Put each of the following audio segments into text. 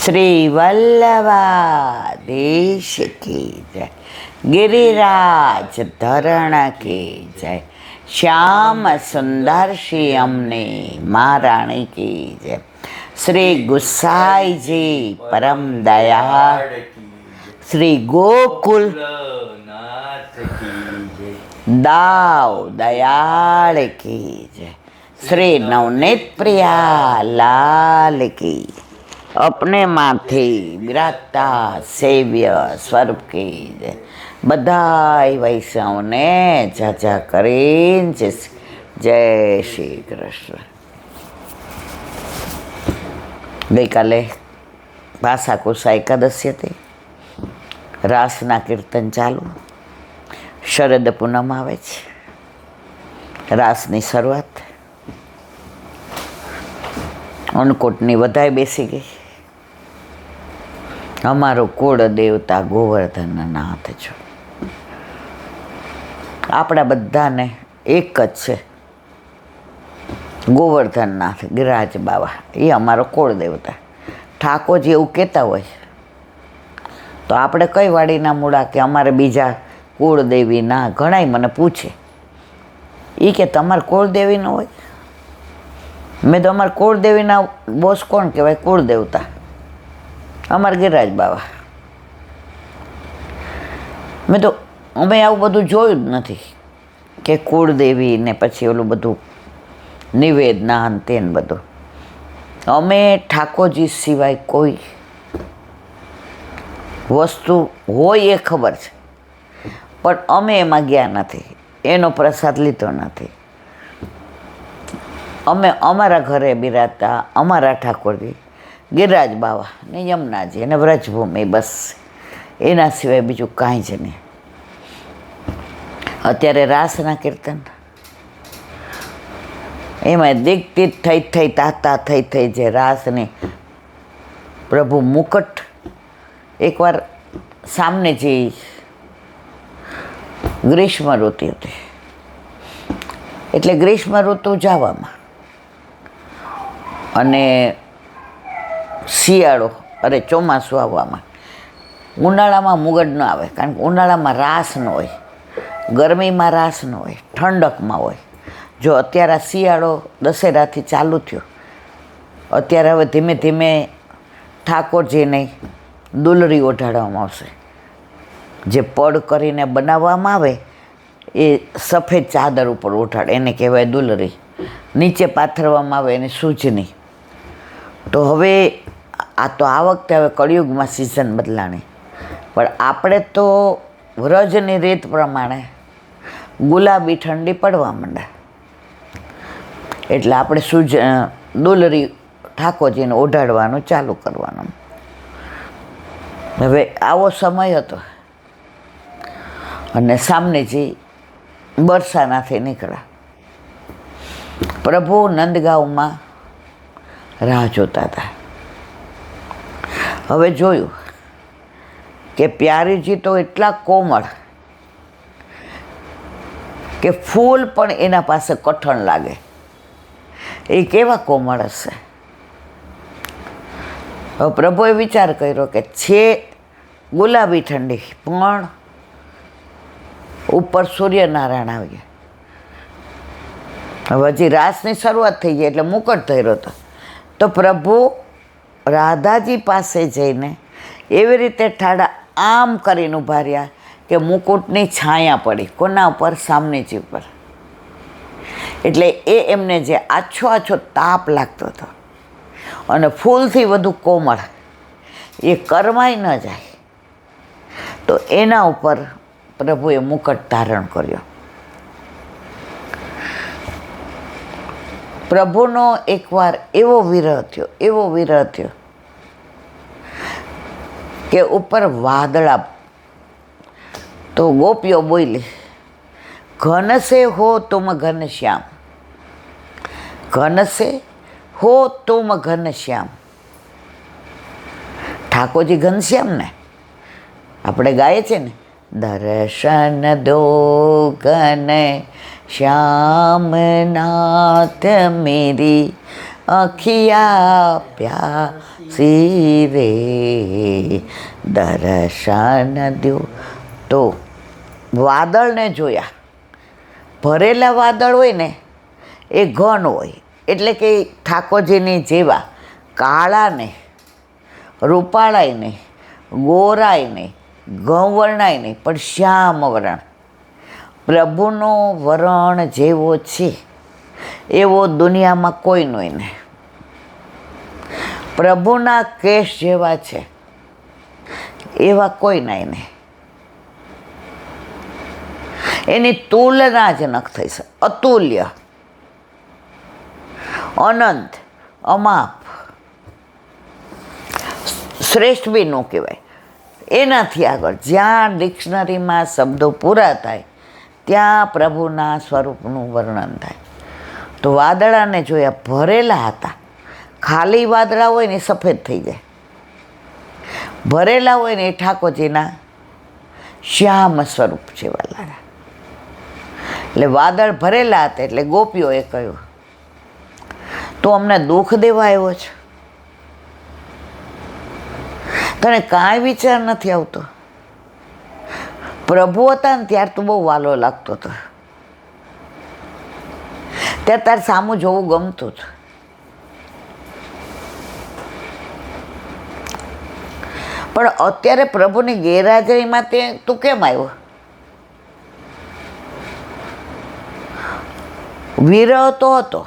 श्री वल्लभाधीश की जय, गिरिराज धरण की जय, श्याम सुंदर श्री अमने महारानी की जय, श्री गुसाई जी परम दयाल, श्री गोकुल दाव दयाल की जय, श्री नवनीत प्रिया लाल की, अपने माथे विराजता सेव्य स्वरूप की जय। बधाई वैष्णवने जाजा करीन जय श्री कृष्ण। गई काले भाषाकुशा एकादशी थी, रासना कीर्तन चालू, शरद पूनम आवे छे, रासनी शरूआत, अन्नकूटनी वधाई बेसी गई। अमारो कुळ देवता गोवर्धन नाथ छो। आपड़ा बधाने एक ज छे, गोवर्धन नाथ गिरिराज बाबा, ये अमारो कुळ देवता। ठाकोरजी एवुं कहेता होय तो आपणे कई वाड़ीना मूळा के अमारे बीजा कुळदेवी ना, घणाय मने पूछे ई के तमारे कुळदेवी न होय। मैं तो अमार कुळदेवी ना बोस कोण कहेवाय? कुळदेवता अमार गिरिराज बाबा। मैं तो अमे आवुं बधुं जोयुं ज नथी के कुळदेवी ने पछी ओलुं बधुं निवेदना अने तेन बधुं। अमे ठाकोरजी सिवाय कोई वस्तु होय ए खबर छे, पण अमे एमां गया नथी, एनो प्रसाद लीधो नथी। अमे अमारा घरे बिराजता अमारा ठाकोरजी गिरिराज बाबा ने यमुनाजी अने व्रजभूमि, बस एना सिवाय बीजुं कांई ज नहीं। अत्यारे रासना कीर्तन एमां दीक्षित थई ताता थई जे रासने प्रभु मुकुट एक वार सामने जे ग्रीष्म ऋतु हती, एटले ग्रीष्म ऋतु जवामां अने शियाळो अरे ચોમાસું આવવામાં, ઉનાળામાં મુગડ ન આવે, કારણ કે ઉનાળામાં રાસ ન હોય, ગરમીમાં રાસ ન હોય, ઠંડકમાં હોય। જો અત્યારે શિયાળો દશેરાથી ચાલુ થયો, અત્યારે હવે ધીમે ધીમે ઠાકોરજીને દુલરી ઓઢાડવામાં આવશે। જે પડ કરીને બનાવવામાં આવે એ સફેદ ચાદર ઉપર ઓઢાડે, એને કહેવાય દુલરી। નીચે પાથરવામાં આવે એને સૂજની। તો હવે આ વખતે હવે કળિયુગમાં સિઝન બદલાણી, પણ આપણે તો વ્રજની રીત પ્રમાણે ગુલાબી ઠંડી પડવા માંડે, એટલે આપણે દુલરી ઠાકોરજીને ઓઢાડવાનું ચાલુ કરવાનું। હવે આવો સમય હતો અને સામનેજી બરસાનાથી નીકળ્યા। પ્રભુ નંદગાંવમાં રાહ જોતા હતા। હવે જોયું કે પ્યારીજી તો એટલા કોમળ કે ફૂલ પણ એના પાસે કઠણ લાગે, એ કેવા કોમળ હશે। હવે પ્રભુએ વિચાર કર્યો કે છે ગુલાબી ઠંડી, પણ ઉપર સૂર્યનારાયણ આવી ગયા। હવે હજી રાસની શરૂઆત થઈ ગઈ એટલે મુકટ ધર્યો હતો, તો પ્રભુ રાધાજી પાસે જઈને એવી રીતે ઠાડા આમ કરીને ઊભા રહ્યા કે મુકુટની છાયા પડી કોના ઉપર? સામનેજી ઉપર। એટલે એ એમને જે આછો આછો તાપ લાગતો હતો અને ફૂલથી વધુ કોમળ, એ કરમાઈ ન જાય, તો એના ઉપર પ્રભુએ મુકટ ધારણ કર્યો। પ્રભુનો એકવાર એવો વિરહ થયો કે ઉપર વાદળા, તો ગોપીઓ બોલી, ઘન સે હો તુમ ઘન શ્યામ, ઘન સે હો તુમ ઘન શ્યામ। ઠાકોરજી ઘનશ્યામ ને આપણે ગાઈએ છે ને, દર્શન દો ઘન श्याम नाथ मेरी અખિયા પ્યાસી રે દર્શન દ્યો. તો વાદળને જોયા. ભરેલા વાદળ હોય ને એ ઘન હોય, એટલે કે ઠાકોરજીની જેવા કાળા નહીં, રૂપાળાય નહીં, ગોરાય નહીં, ઘઉંવર્ણાય નહીં, પણ શ્યામ વરણ. પ્રભુનો વરણ જેવો છે એવો દુનિયામાં કોઈનો નહીં. પ્રભુના કેશ જેવા છે એવા કોઈના નહીં. એની તુલના જ ન થઈ શકે. અતુલ્ય, અનંત, અમાપ, શ્રેષ્ઠ બી ન કહેવાય. એનાથી આગળ જ્યાં ડિક્શનરીમાં શબ્દો પૂરા થાય ત્યાં પ્રભુના સ્વરૂપનું વર્ણન થાય. તો વાદળાને જોયા, ભરેલા હતા. ખાલી વાદળા હોય ને સફેદ થઈ જાય, ભરેલા હોય ને એ ઠાકોરજીના શ્યામ સ્વરૂપ જેવા લાગ્યા. એટલે વાદળ ભરેલા હતા એટલે ગોપીઓએ કહ્યું, તું અમને દુઃખ દેવા આવ્યો છે? તને કાંઈ વિચાર નથી આવતો? પ્રભુ હતા ને ત્યાર તો બહુ વાલો લાગતો હતો, ત્યારે તારે સામું જોવું ગમતું હતું. પણ અત્યારે પ્રભુની ગેરહાજરીમાં તે તું કેમ આવ્યો? વિરહ તો હતો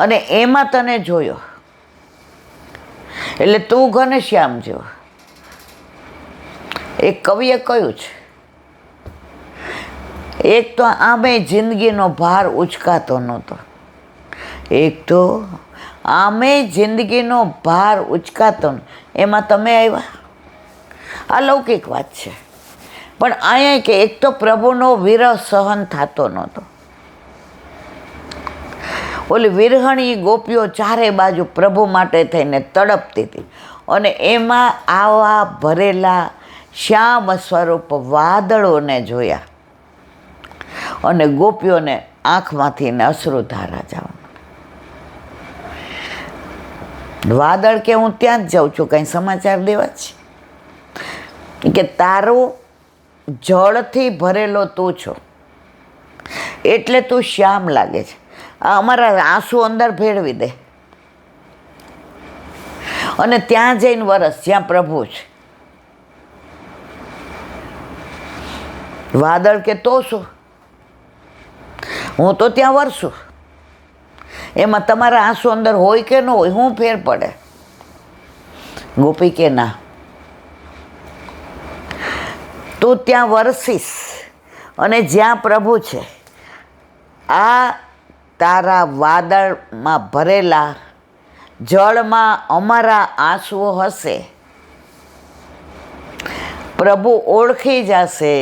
અને એમાં તને જોયો એટલે તું ઘનશ્યામ જેવો. એક કવિએ કહ્યું છે, એક તો આમે જિંદગીનો ભાર ઉચકાતો નહોતો, એક તો આમે જિંદગીનો ભાર ઉચકાતો, એમાં તમે આવ્યા. આ લૌકિક વાત છે, પણ અહીંયા કે એક તો પ્રભુનો વિરહ સહન થતો નહોતો. ઓલી વિરહણી ગોપીઓ ચારે બાજુ પ્રભુ માટે થઈને તડપતી હતી, અને એમાં આવા ભરેલા શ્યામ સ્વરૂપ વાદળોને જોયા અને ગોપીઓને આંખમાંથી અશ્રુધારા જવા. વાદળ કે હું ત્યાં જ જાઉં છું, કંઈ સમાચાર દેવા છે કે તારું જળથી ભરેલો તું છો એટલે તું શ્યામ લાગે છે. આ અમારા આંસુ અંદર ભેળવી દે અને ત્યાં જઈને વરસ જ્યાં પ્રભુ છે. વાદળ કે તો શું, હું તો ત્યાં વરસું, એમાં તમારા આંસુ અંદર હોય કે ન હોય, હું ફેર પડે? ગોપી કે ના, તું ત્યાં વરસીશ અને જ્યાં પ્રભુ છે. આ તારા વાદળમાં ભરેલા જળમાં અમારા આંસુઓ હશે, પ્રભુ ઓળખી જશે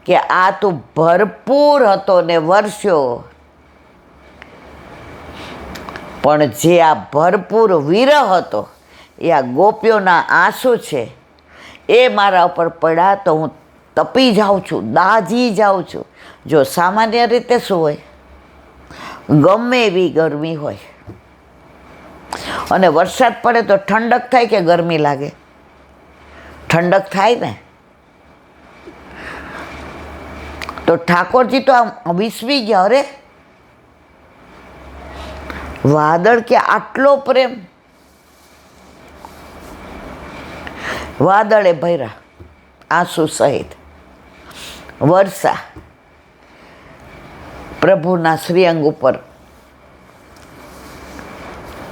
કે આ તું ભરપૂર હતો ને વરસ્યો, પણ જે આ ભરપૂર વિરહ હતો એ આ ગોપીઓના આંસુ છે. એ મારા ઉપર પડ્યા તો હું તપી જાઉં છું, દાઝી જાઉં છું. જો સામાન્ય રીતે શું હોય, ગમે એવી ગરમી હોય અને વરસાદ પડે તો ઠંડક થાય કે ગરમી લાગે? ઠંડક થાય ને. તો ઠાકોરજી તો આમ વિસવી ગયા, અરે વાદળ કે આટલો પ્રેમ. વાદળે ભર્યા આંસુ સહિત વર્ષા પ્રભુના શ્રીઅંગ ઉપર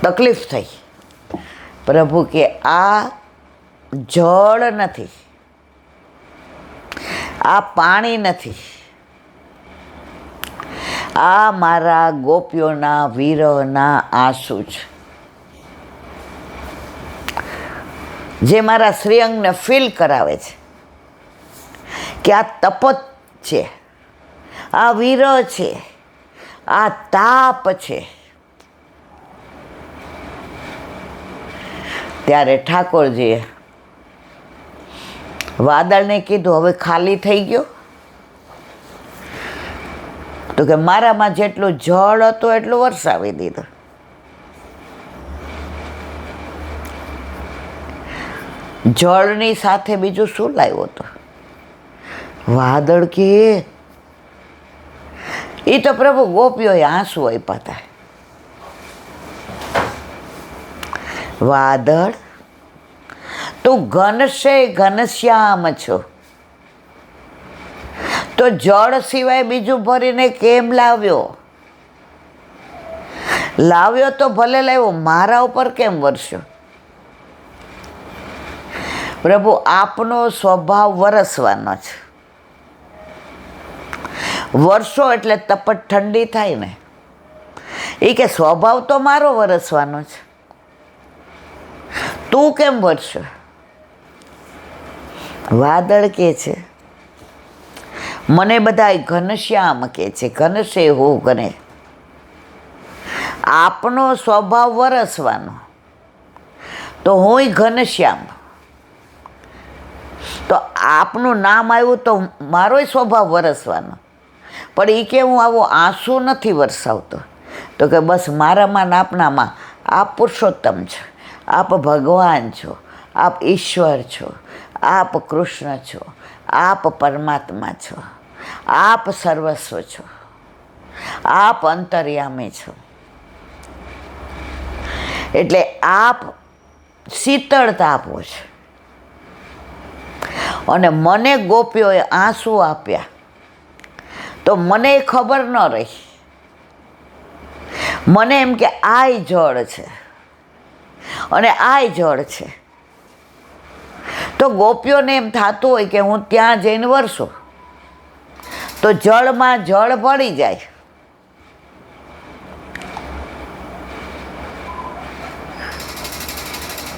તકલીફ થઈ. પ્રભુ કે આ જળ નથી, આ પાણી નથી, આ મારા ગોપીઓના વિરહના આંસુ છે, જે મારા શ્રીઅંગને ફીલ કરાવે છે કે આ તપત છે, આ વિરહ છે, આ તાપ છે. ત્યારે ઠાકોરજીએ વાદળને કીધું, હવે ખાલી થઈ ગયો? તો કે મારામાં જેટલું જળ હતું એટલું વરસાવી દીધું. જળની સાથે બીજું શું લાવ્યો હતો? વાદળ કે એ તો પ્રભુ ગોપીઓએ આંસુ આપ્યા હતા. વાદળ, તું ઘનશે ઘનશ્યામ છો, તો જળ સિવાય બીજું ભરીને કેમ લાવ્યો? લાવ્યો તો ભલે લાવ્યો, મારા ઉપર કેમ વરસ્યો? પ્રભુ, આપનો સ્વભાવ વરસવાનો છે. વરસો એટલે તપત ઠંડી થાય ને. એ કે સ્વભાવ તો મારો વરસવાનો છે, તું કેમ વરસ્યો? વાદળ કે છે, મને બધા ઘનશ્યામ કે છે, ઘનશે હો ઘને. આપનો સ્વભાવ વરસવાનો, તો હું ઘનશ્યામ. તો આપનું નામ આવ્યું તો મારો સ્વભાવ વરસવાનો. પણ એ કે હું આવો આંસુ નથી વરસાવતો. તો કે બસ મારામાં ને આપનામાં આપ પુરુષોત્તમ છો, આપ ભગવાન છો, આપ ઈશ્વર છો, આપ કૃષ્ણ છો, આપ પરમાત્મા છો, આપ સર્વસ્વ છો, આપ અંતર્યામી છો. એટલે આપ શીતળતા આપો છો. અને મને ગોપીઓએ આંસુ આપ્યા તો મને ખબર ન રહી. મને એમ કે આય જળ છે અને આય જળ છે. તો ગોપીઓને એમ થતું હોય કે હું ત્યાં જઈને વરસું તો જળમાં જળ ભળી જાય.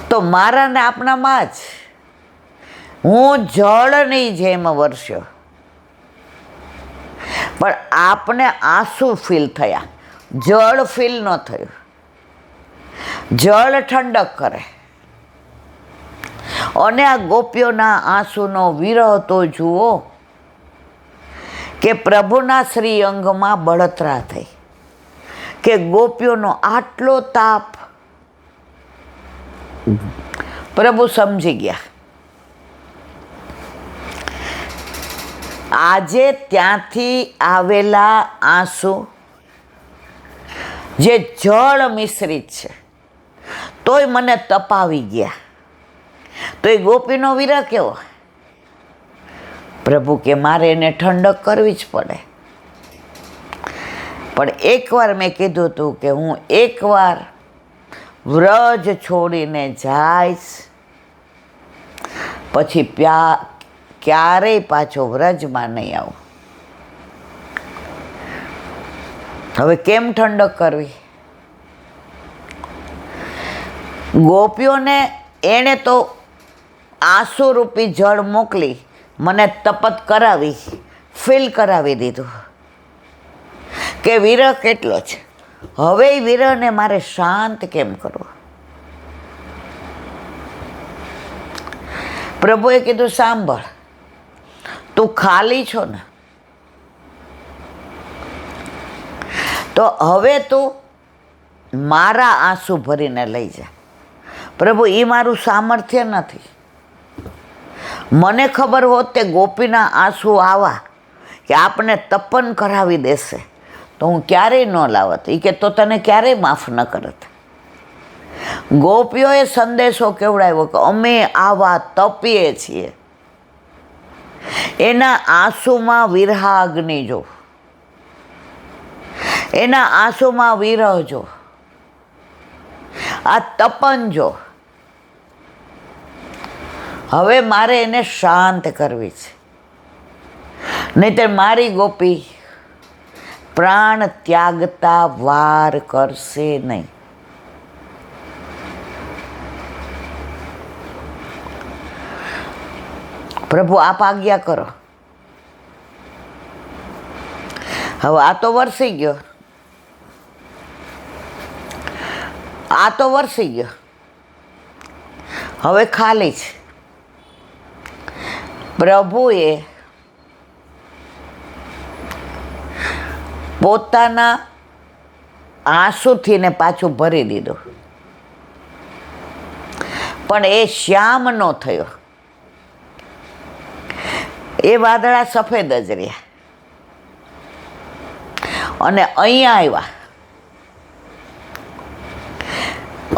તો મારા ને આપણામાં જ હું જળની જેમ વરસ્યો. પણ આપને આંસુ ફીલ થયા, જળ ફીલ ન થયું. જળ ઠંડક કરે. અને આ ગોપીઓના આંસુનો વિરહ તો જુઓ કે પ્રભુના શ્રી અંગમાં બળતરા થઈ કે ગોપીઓનો આટલો તાપ પ્રભુ સમજી ગયા. આજે ત્યાંથી આવેલા આંસુ જે જળ મિશ્રિત છે તોય મને તપાવી ગયા. તો એ ગોપીનો વિરહ કેવો? પ્રભુ કે મારે એને ઠંડક કરવી જ પડે. પણ એકવાર મેં કીધું હતું કે હું એકવાર વ્રજ છોડીને જઈશ પછી ક્યારેય પાછો વ્રજમાં નહીં આવું. હવે કેમ ઠંડક કરવી? ગોપીઓને એણે તો આંસુરૂપી જળ મોકલી મને તપત કરાવી, ફીલ કરાવી દીધું કે વિરહ કેટલો છે. હવે એ વિરહને મારે શાંત કેમ કરવો? પ્રભુએ કીધું સાંભળ, તું ખાલી છો ને, તો હવે તું મારા આંસુ ભરીને લઈ જા. પ્રભુ, એ મારું સામર્થ્ય નથી. મને ખબર હોત તે ગોપીના આંસુ આવા કે આપને તપન કરાવી દેશે તો હું ક્યારેય ન લાવત. એ કે તો તને ક્યારેય માફ ન કરત. ગોપીઓએ સંદેશો કેવડાવ્યો કે અમે આવા તપીએ છીએ. એના આંસુમાં વિરહાગ્નિ જો, એના આંસુમાં વિરહ જો, આ તપન જો. હવે મારે એને શાંત કરવી છે, નહીંતર મારી ગોપી પ્રાણ ત્યાગતા વાર કરશે નહીં. પ્રભુ આપ આજ્ઞા કરો. હવે આ તો વરસી ગયો, આ તો વરસી ગયો, હવે ખાલી છે. પ્રભુએ પોતાના આંસુથી ને પાછું ભરી દીધું. પણ એ શ્યામ ન થયો. એ વાદળા સફેદ જ રહ્યા. અને અહીંયા આવ્યા.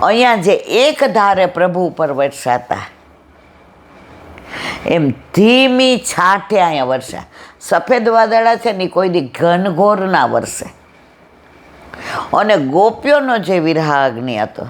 અહીંયા જે એક ધારે પ્રભુ ઉપર વરસાતા, એમ ધીમી છાંટે અહીંયા વરસ્યા. સફેદ વાદળા છે ને કોઈ દી ઘનઘોર ના વરસે. અને ગોપીઓનો જે વિરહાગ્નિ હતો